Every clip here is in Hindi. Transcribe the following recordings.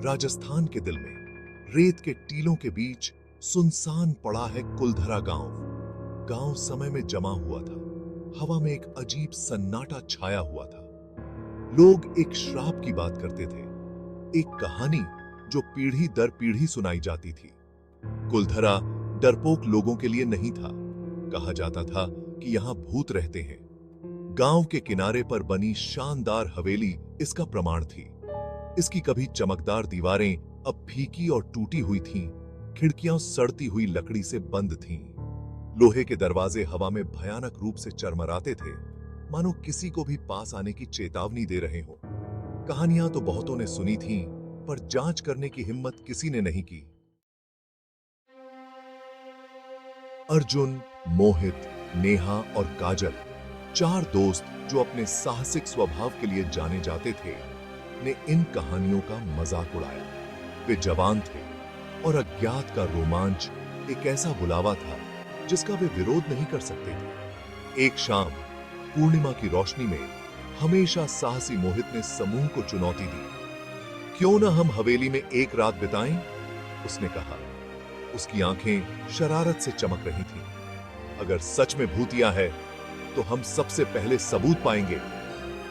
राजस्थान के दिल में रेत के टीलों के बीच सुनसान पड़ा है कुलधरा गांव। गांव समय में जमा हुआ था। हवा में एक अजीब सन्नाटा छाया हुआ था। लोग एक श्राप की बात करते थे, एक कहानी जो पीढ़ी दर पीढ़ी सुनाई जाती थी। कुलधरा डरपोक लोगों के लिए नहीं था। कहा जाता था कि यहां भूत रहते हैं। गांव के किनारे पर बनी शानदार हवेली इसका प्रमाण थी। इसकी कभी चमकदार दीवारें अब फीकी और टूटी हुई थीं, खिड़कियां सड़ती हुई लकड़ी से बंद थीं। लोहे के दरवाजे हवा में भयानक रूप से चरमराते थे, मानो किसी को भी पास आने की चेतावनी दे रहे हो। कहानियां तो बहुतों ने सुनी थीं, पर जांच करने की हिम्मत किसी ने नहीं की। अर्जुन, मोहित, नेहा और काजल, चार दोस्त जो अपने साहसिक स्वभाव के लिए जाने जाते थे, ने इन कहानियों का मजाक उड़ाया। वे जवान थे और अज्ञात का रोमांच एक ऐसा बुलावा था जिसका वे विरोध नहीं कर सकते थे। एक शाम पूर्णिमा की रोशनी में हमेशा साहसी मोहित ने समूह को चुनौती दी। क्यों ना हम हवेली में एक रात बिताएं? उसने कहा। उसकी आंखें शरारत से चमक रही थीं। अगर सच में भूतिया है तो हम सबसे पहले सबूत पाएंगे।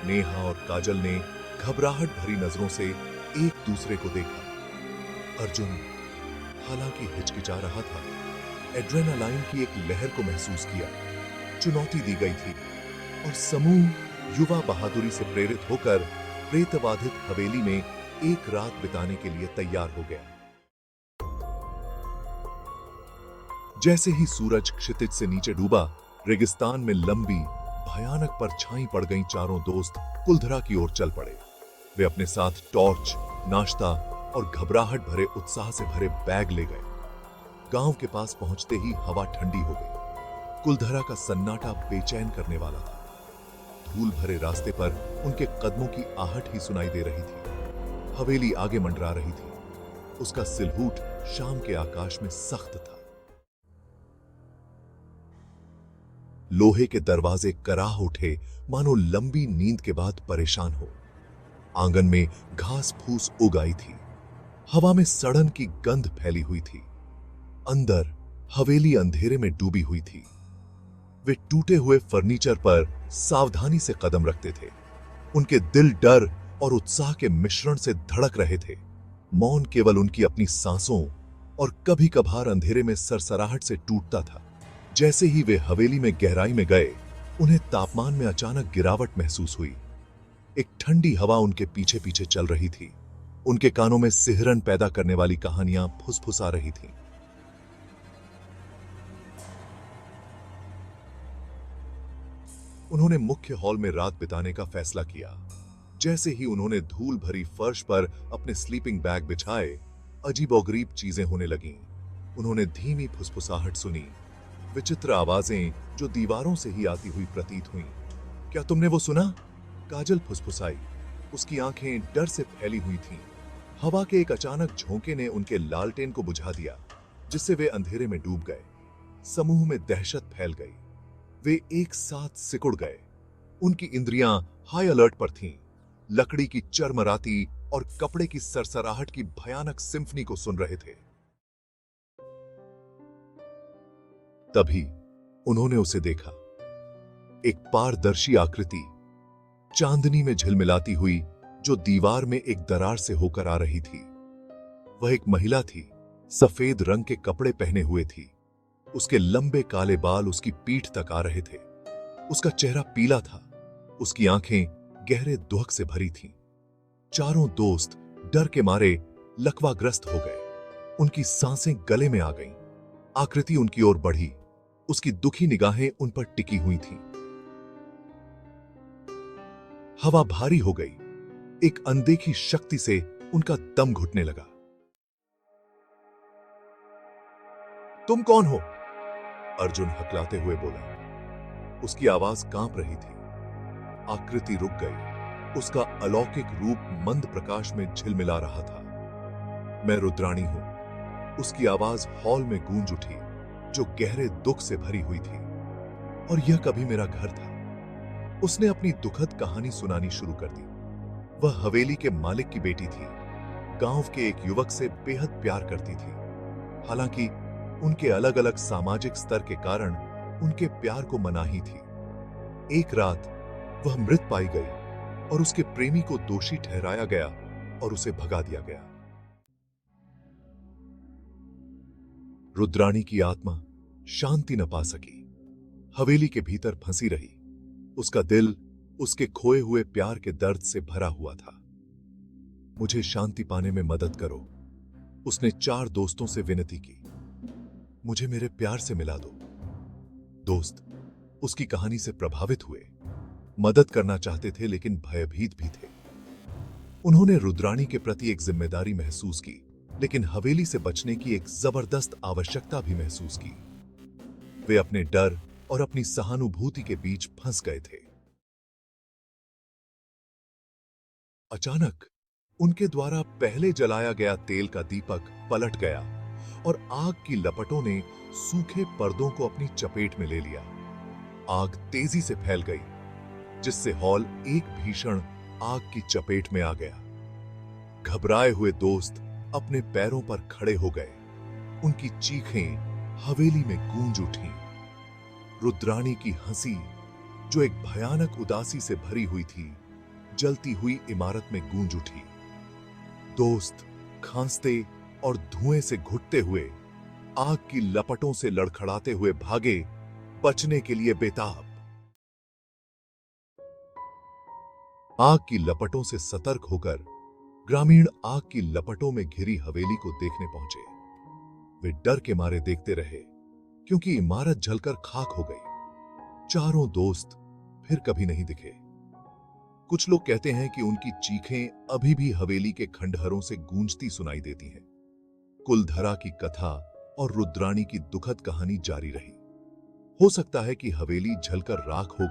नेहा और काजल ने घबराहट भरी नजरों से एक दूसरे को देखा। अर्जुन हालांकि हिचकिचा रहा था, एड्रेनालाइन की एक लहर को महसूस किया। चुनौती दी गई थी और समूह युवा बहादुरी से प्रेरित होकर प्रेतबाधित हवेली में एक रात बिताने के लिए तैयार हो गया। जैसे ही सूरज क्षितिज से नीचे डूबा, रेगिस्तान में लंबी भयानक परछाई पड़ गई। चारों दोस्त कुलधरा की ओर चल पड़े। वे अपने साथ टॉर्च, नाश्ता और घबराहट भरे उत्साह से भरे बैग ले गए। गांव के पास पहुंचते ही हवा ठंडी हो गई। कुलधरा का सन्नाटा बेचैन करने वाला था। धूल भरे रास्ते पर उनके कदमों की आहट ही सुनाई दे रही थी। हवेली आगे मंडरा रही थी। उसका सिलहूट शाम के आकाश में सख्त था। लोहे के दरवाजे कराह उठे, मानो लंबी नींद के बाद परेशान हो। आंगन में घास फूस उग आई थी। हवा में सड़न की गंध फैली हुई थी। अंदर हवेली अंधेरे में डूबी हुई थी। वे टूटे हुए फर्नीचर पर सावधानी से कदम रखते थे। उनके दिल डर और उत्साह के मिश्रण से धड़क रहे थे। मौन केवल उनकी अपनी सांसों और कभी कभार अंधेरे में सरसराहट से टूटता था। जैसे ही वे हवेली में गहराई में गए, उन्हें तापमान में अचानक गिरावट महसूस हुई। एक ठंडी हवा उनके पीछे पीछे चल रही थी। उनके कानों में सिहरन पैदा करने वाली कहानियां फुसफुसा रही थीं। उन्होंने मुख्य हॉल में रात बिताने का फैसला किया। जैसे ही उन्होंने धूल भरी फर्श पर अपने स्लीपिंग बैग बिछाए, अजीबोगरीब चीजें होने लगीं। उन्होंने धीमी फुसफुसाहट सुनी, विचित्र आवाजें जो दीवारों से ही आती हुई प्रतीत हुईं। क्या तुमने वो सुना? काजल फुसफुसाई। उसकी आंखें डर से फैली हुई थीं। हवा के एक अचानक झोंके ने उनके लालटेन को बुझा दिया, जिससे वे अंधेरे में डूब गए। समूह में दहशत फैल गई। वे एक साथ सिकुड़ गए। उनकी इंद्रियां हाई अलर्ट पर थीं। लकड़ी की चरमराती और कपड़े की सरसराहट की भयानक सिम्फनी को सुन रहे थे। तभी उन्होंने उसे देखा। एक पारदर्शी आकृति चांदनी में झिलमिलाती हुई, जो दीवार में एक दरार से होकर आ रही थी। वह एक महिला थी। सफेद रंग के कपड़े पहने हुए थी। उसके लंबे काले बाल उसकी पीठ तक आ रहे थे। उसका चेहरा पीला था। उसकी आंखें गहरे दुख से भरी थीं। चारों दोस्त डर के मारे लकवाग्रस्त हो गए। उनकी सांसें गले में आ गईं। आकृति उनकी ओर बढ़ी। उसकी दुखी निगाहें उन पर टिकी हुई थीं। हवा भारी हो गई। एक अनदेखी शक्ति से उनका दम घुटने लगा। तुम कौन हो? अर्जुन हकलाते हुए बोला। उसकी आवाज कांप रही थी। आकृति रुक गई। उसका अलौकिक रूप मंद प्रकाश में झिलमिला रहा था। मैं रुद्राणी हूं। उसकी आवाज हॉल में गूंज उठी, जो गहरे दुख से भरी हुई थी। और यह कभी मेरा घर था। उसने अपनी दुखद कहानी सुनानी शुरू कर दी। वह हवेली के मालिक की बेटी थी। गांव के एक युवक से बेहद प्यार करती थी। हालांकि उनके अलग अलग सामाजिक स्तर के कारण उनके प्यार को मनाही थी। एक रात वह मृत पाई गई और उसके प्रेमी को दोषी ठहराया गया और उसे भगा दिया गया। रुद्राणी की आत्मा शांति न पा सकी, हवेली के भीतर फंसी रही। उसका दिल उसके खोए हुए प्यार के दर्द से भरा हुआ था। मुझे शांति पाने में मदद करो, उसने 4 दोस्तों से विनती की। मुझे मेरे प्यार से मिला दो। दोस्त उसकी कहानी से प्रभावित हुए, मदद करना चाहते थे लेकिन भयभीत भी थे। उन्होंने रुद्राणी के प्रति एक जिम्मेदारी महसूस की, लेकिन हवेली से बचने की एक जबरदस्त आवश्यकता भी महसूस की। वे अपने डर और अपनी सहानुभूति के बीच फंस गए थे। अचानक उनके द्वारा पहले जलाया गया तेल का दीपक पलट गया और आग की लपटों ने सूखे पर्दों को अपनी चपेट में ले लिया। आग तेजी से फैल गई, जिससे हॉल एक भीषण आग की चपेट में आ गया। घबराए हुए दोस्त अपने पैरों पर खड़े हो गए। उनकी चीखें हवेली में गूंज उठीं। रुद्राणी की हंसी, जो एक भयानक उदासी से भरी हुई थी, जलती हुई इमारत में गूंज उठी। दोस्त खांसते और धुएं से घुटते हुए आग की लपटों से लड़खड़ाते हुए भागे, बचने के लिए बेताब। आग की लपटों से सतर्क होकर ग्रामीण आग की लपटों में घिरी हवेली को देखने पहुंचे। वे डर के मारे देखते रहे, क्योंकि इमारत जलकर खाक हो गई। चारों दोस्त फिर कभी नहीं दिखे। कुछ लोग कहते हैं कि उनकी चीखें अभी भी हवेली के खंडहरों से गूंजती सुनाई देती हैं। कुलधरा की कथा और रुद्राणी की दुखद कहानी जारी रही। हो सकता है कि हवेली जलकर राख हो गई।